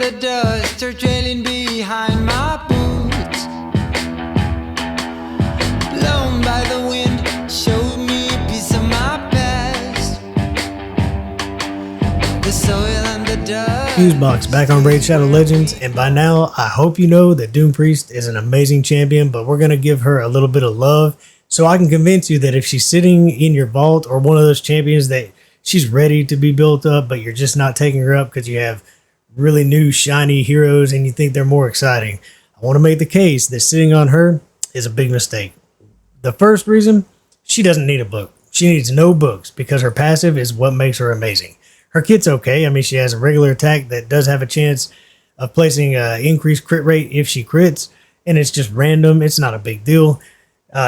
the dust are trailing behind my boots. Blown by the wind, showed me a piece of my past. The soil and the dust. Fusebox back on Raid Shadow Legends, and by now I hope you know that Doompriest is an amazing champion, but we're going to give her a little bit of love so I can convince you that if she's sitting in your vault or one of those champions that she's ready to be built up, but you're just not taking her up because you have really new shiny heroes and you think they're more exciting. I want to make the case that sitting on her is a big mistake. The first reason, she doesn't need a book. She needs no books because her passive is what makes her amazing. Her kit's okay. I mean, she has a regular attack that does have a chance of placing an increased crit rate if she crits, and it's just random. It's not a big deal.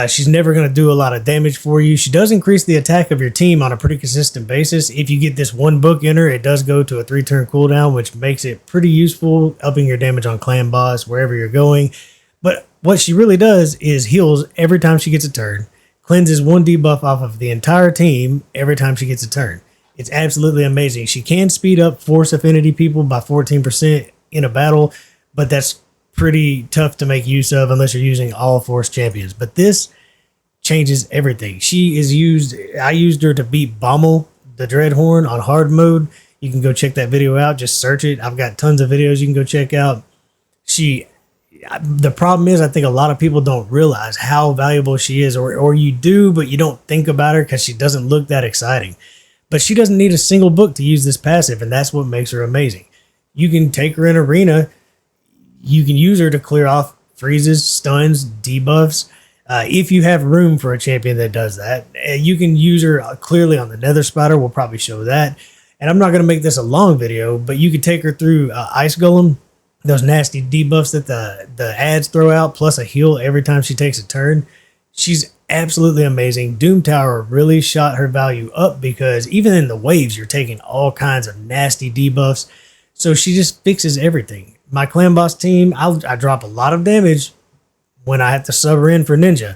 She's never going to do a lot of damage for you. She does increase the attack of your team on a pretty consistent basis. If you get this one book in her, it does go to a 3-turn cooldown, which makes it pretty useful, upping your damage on clan boss, wherever you're going. But what she really does is heals every time she gets a turn, cleanses 1 debuff off of the entire team every time she gets a turn. It's absolutely amazing. She can speed up force affinity people by 14% in a battle, but that's pretty tough to make use of unless you're using all force champions. But this changes everything. I used her to beat Bommel, the Dreadhorn, on hard mode. You can go check that video out. Just search it. I've got tons of videos you can go check out. The problem is, I think a lot of people don't realize how valuable she is, or you do, but you don't think about her because she doesn't look that exciting. But she doesn't need a single book to use this passive, and that's what makes her amazing. You can take her in arena. You can use her to clear off freezes, stuns, debuffs. If you have room for a champion that does that, you can use her clearly on the Nether Spider. We'll probably show that. And I'm not going to make this a long video, but you can take her through Ice Golem, those nasty debuffs that the ads throw out, plus a heal every time she takes a turn. She's absolutely amazing. Doom Tower really shot her value up because even in the waves, you're taking all kinds of nasty debuffs. So she just fixes everything. My clan boss team, I drop a lot of damage when I have to sub her in for Ninja,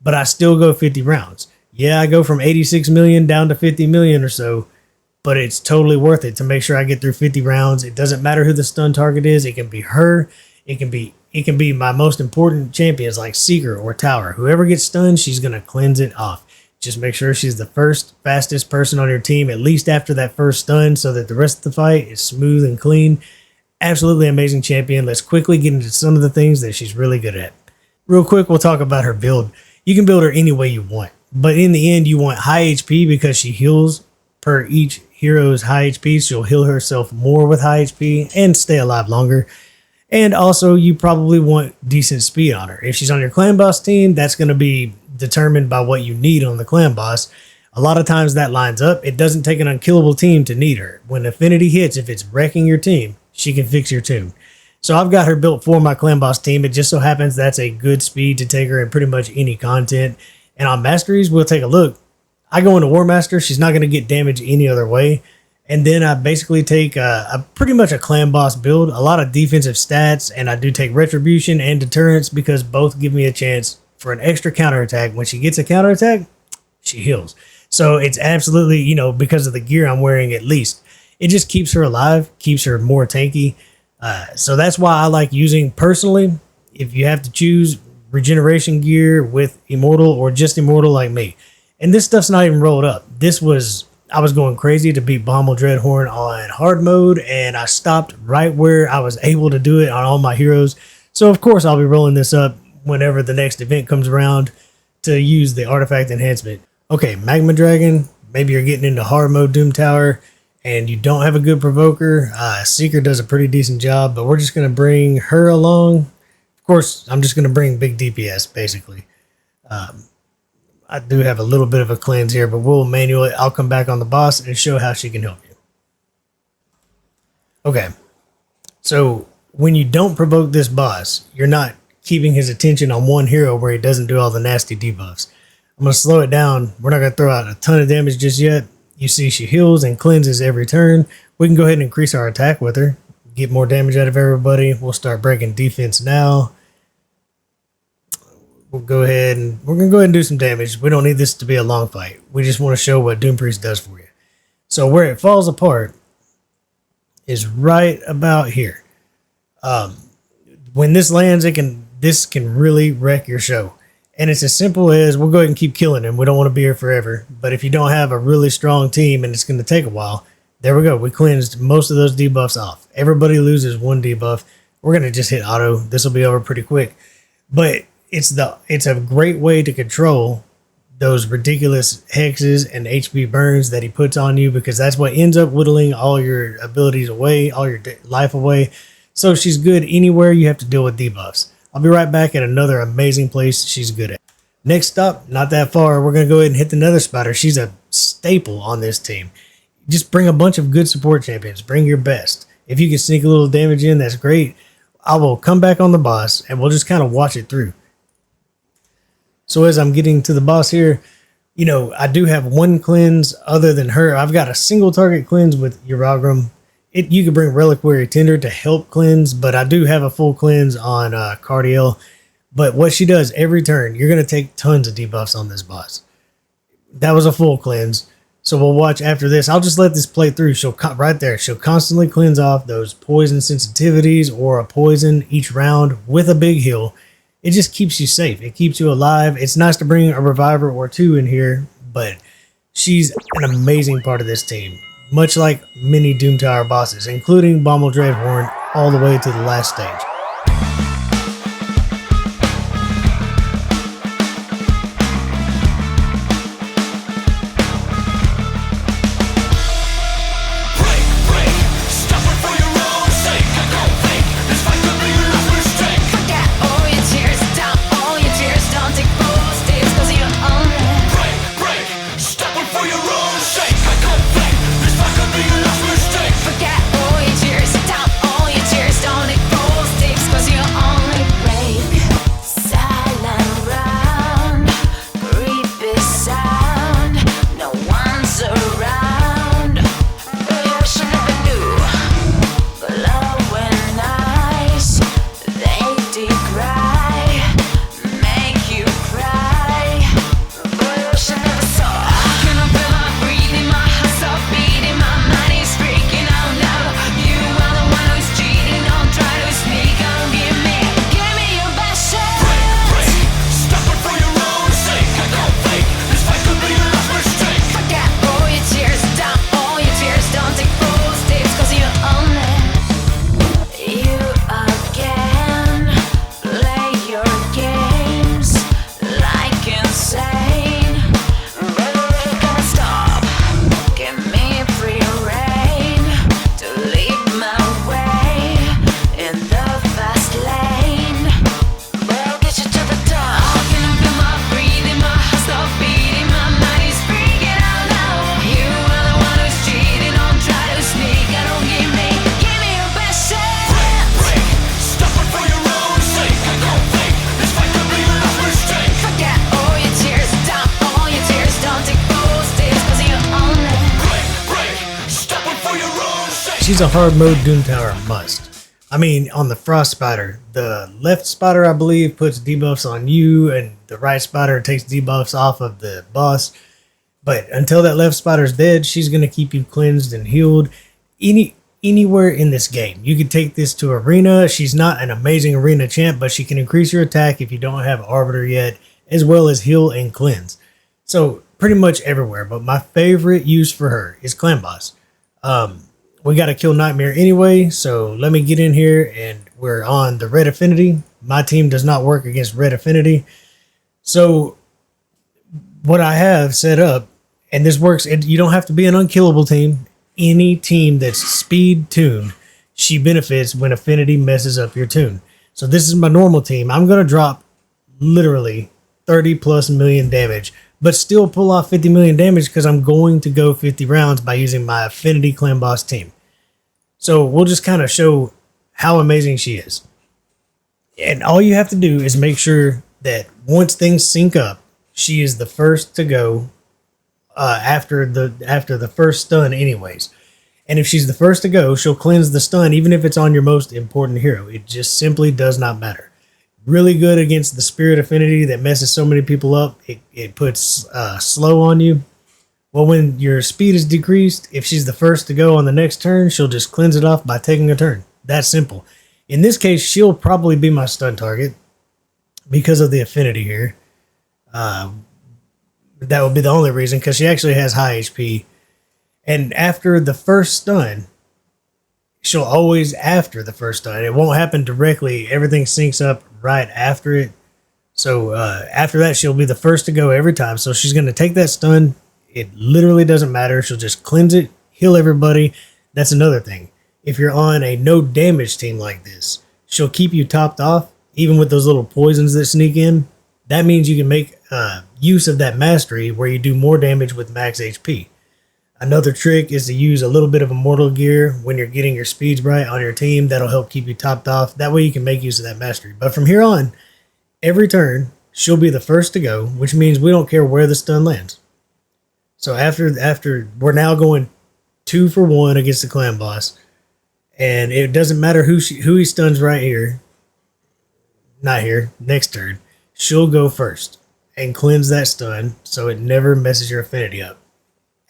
but I still go 50 rounds. Yeah, I go from 86 million down to 50 million or so, but it's totally worth it to make sure I get through 50 rounds. It doesn't matter who the stun target is. It can be her. It can be my most important champions like Seeker or Tower. Whoever gets stunned, she's going to cleanse it off. Just make sure she's the fastest person on your team, at least after that first stun, so that the rest of the fight is smooth and clean. Absolutely amazing champion. Let's quickly get into some of the things that she's really good at. Real quick, we'll talk about her build. You can build her any way you want, but in the end, you want high HP because she heals per each hero's high HP. She'll heal herself more with high HP and stay alive longer. And also, you probably want decent speed on her. If she's on your clan boss team, that's going to be determined by what you need on the clan boss. A lot of times that lines up. It doesn't take an unkillable team to need her. When affinity hits, if it's wrecking your team, she can fix your tomb. So I've got her built for my clan boss team. It just so happens that's a good speed to take her in pretty much any content. And on masteries, we'll take a look. I go into War Master. She's not going to get damage any other way. And then I basically take pretty much a clan boss build, a lot of defensive stats, and I do take retribution and deterrence because both give me a chance for an extra counterattack. When she gets a counterattack, she heals. So it's absolutely, because of the gear I'm wearing at least. It just keeps her alive, keeps her more tanky. So that's why I like using, personally, if you have to choose regeneration gear with Immortal or just Immortal like me. And this stuff's not even rolled up. I was going crazy to beat Bommel Dreadhorn on hard mode, and I stopped right where I was able to do it on all my heroes. So of course I'll be rolling this up whenever the next event comes around to use the artifact enhancement. Okay, Magma Dragon, maybe you're getting into hard mode Doom Tower and you don't have a good provoker. Seeker does a pretty decent job, but we're just going to bring her along. Of course, I'm just going to bring big DPS, basically. I do have a little bit of a cleanse here, but I'll come back on the boss and show how she can help you. Okay, so when you don't provoke this boss, you're not keeping his attention on one hero where he doesn't do all the nasty debuffs. I'm going to slow it down. We're not going to throw out a ton of damage just yet. You see she heals and cleanses every turn. We can go ahead and increase our attack with her, get more damage out of everybody. We'll start breaking defense now. We're going to go ahead and do some damage. We don't need this to be a long fight. We just want to show what Doompriest does for you. So where it falls apart is right about here. When this lands, this can really wreck your show. And it's as simple as we'll go ahead and keep killing him. We don't want to be here forever. But if you don't have a really strong team and it's going to take a while, there we go. We cleansed most of those debuffs off. Everybody loses one debuff. We're going to just hit auto. This will be over pretty quick. But it's a great way to control those ridiculous hexes and HP burns that he puts on you, because that's what ends up whittling all your abilities away, all your life away. So she's good anywhere you have to deal with debuffs. I'll be right back at another amazing place she's good at. Next up, not that far, we're going to go ahead and hit the Nether Spider. She's a staple on this team. Just bring a bunch of good support champions. Bring your best. If you can sneak a little damage in, that's great. I will come back on the boss and we'll just kind of watch it through. So as I'm getting to the boss here, I do have one cleanse other than her. I've got a single target cleanse with Uragram. You could bring Reliquary Tinder to help cleanse, but I do have a full cleanse on Cardiel. But what she does every turn, you're going to take tons of debuffs on this boss. That was a full cleanse. So we'll watch after this. I'll just let this play through. She'll constantly cleanse off those poison sensitivities or a poison each round with a big heal. It just keeps you safe. It keeps you alive. It's nice to bring a reviver or two in here, but she's an amazing part of this team. Much like many Doom Tower bosses, including Magma Dragon all the way to the last stage. She's a hard mode Doom Tower must. I mean, on the Frost Spider, the left spider, I believe, puts debuffs on you, and the right spider takes debuffs off of the boss. But until that left spider's dead, she's going to keep you cleansed and healed anywhere in this game. You could take this to Arena. She's not an amazing Arena champ, but she can increase your attack if you don't have Arbiter yet, as well as heal and cleanse. So pretty much everywhere, but my favorite use for her is Clan Boss. We got to kill Nightmare anyway, so let me get in here, and we're on the Red Affinity. My team does not work against Red Affinity. So what I have set up, and this works, you don't have to be an unkillable team. Any team that's speed tuned, she benefits when Affinity messes up your tune. So this is my normal team. I'm going to drop literally 30 plus million damage, but still pull off 50 million damage because I'm going to go 50 rounds by using my Affinity Clan Boss team. So we'll just kind of show how amazing she is. And all you have to do is make sure that once things sync up, she is the first to go after the first stun anyways. And if she's the first to go, she'll cleanse the stun even if it's on your most important hero. It just simply does not matter. Really good against the Spirit Affinity that messes so many people up. It puts slow on you. Well, when your speed is decreased, if she's the first to go on the next turn, she'll just cleanse it off by taking a turn. That simple. In this case, she'll probably be my stun target because of the affinity here. That would be the only reason, because she actually has high HP. And after the first stun, she'll always after the first stun. It won't happen directly. Everything syncs up right after it. So after that, she'll be the first to go every time. So she's going to take that stun. It literally doesn't matter. She'll just cleanse it, heal everybody. That's another thing. If you're on a no damage team like this, she'll keep you topped off, even with those little poisons that sneak in. That means you can make use of that mastery where you do more damage with max HP. Another trick is to use a little bit of immortal gear when you're getting your speeds right on your team. That'll help keep you topped off. That way you can make use of that mastery. But from here on, every turn, she'll be the first to go, which means we don't care where the stun lands. So after we're now going 2 for 1 against the clan boss, and it doesn't matter who he stuns right here, not here, next turn, she'll go first and cleanse that stun so it never messes your affinity up.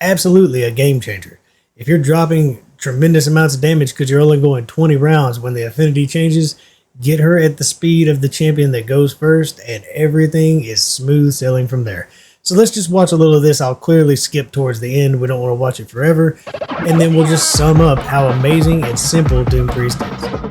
Absolutely a game changer. If you're dropping tremendous amounts of damage because you're only going 20 rounds when the affinity changes, get her at the speed of the champion that goes first, and everything is smooth sailing from there. So let's just watch a little of this. I'll clearly skip towards the end. We don't want to watch it forever. And then we'll just sum up how amazing and simple Doompriest is.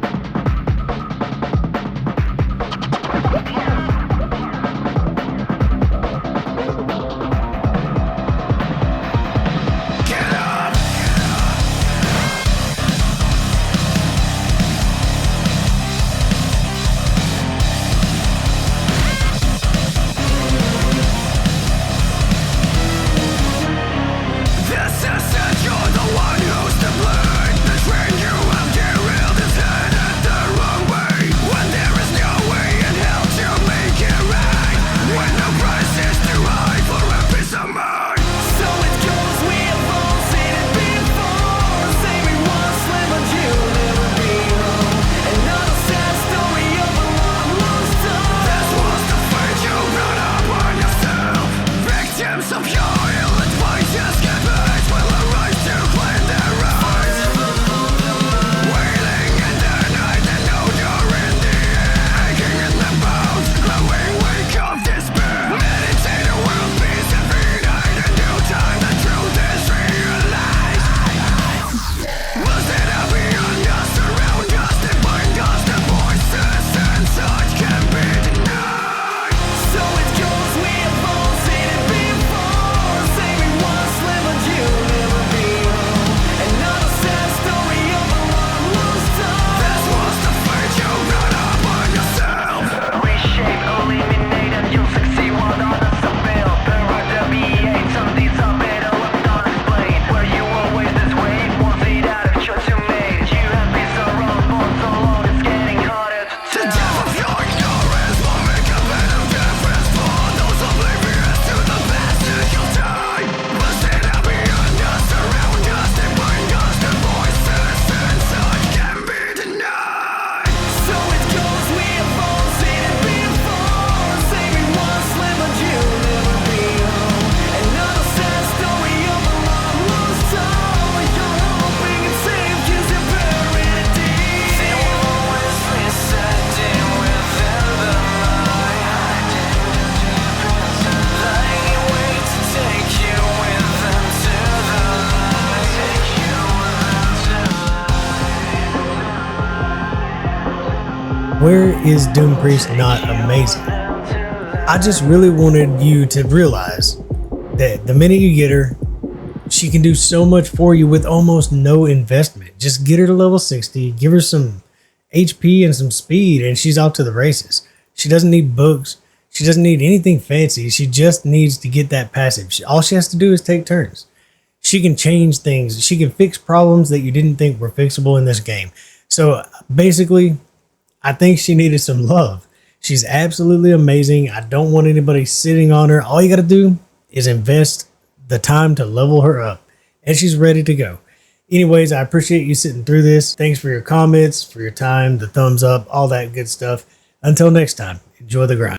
Where is Doompriest not amazing? I just really wanted you to realize that the minute you get her, she can do so much for you with almost no investment. Just get her to level 60, give her some HP and some speed, and she's off to the races. She doesn't need books. She doesn't need anything fancy. She just needs to get that passive. All she has to do is take turns. She can change things. She can fix problems that you didn't think were fixable in this game. So basically, I think she needed some love. She's absolutely amazing. I don't want anybody sitting on her. All you got to do is invest the time to level her up, and she's ready to go. Anyways, I appreciate you sitting through this. Thanks for your comments, for your time, the thumbs up, all that good stuff. Until next time, enjoy the grind.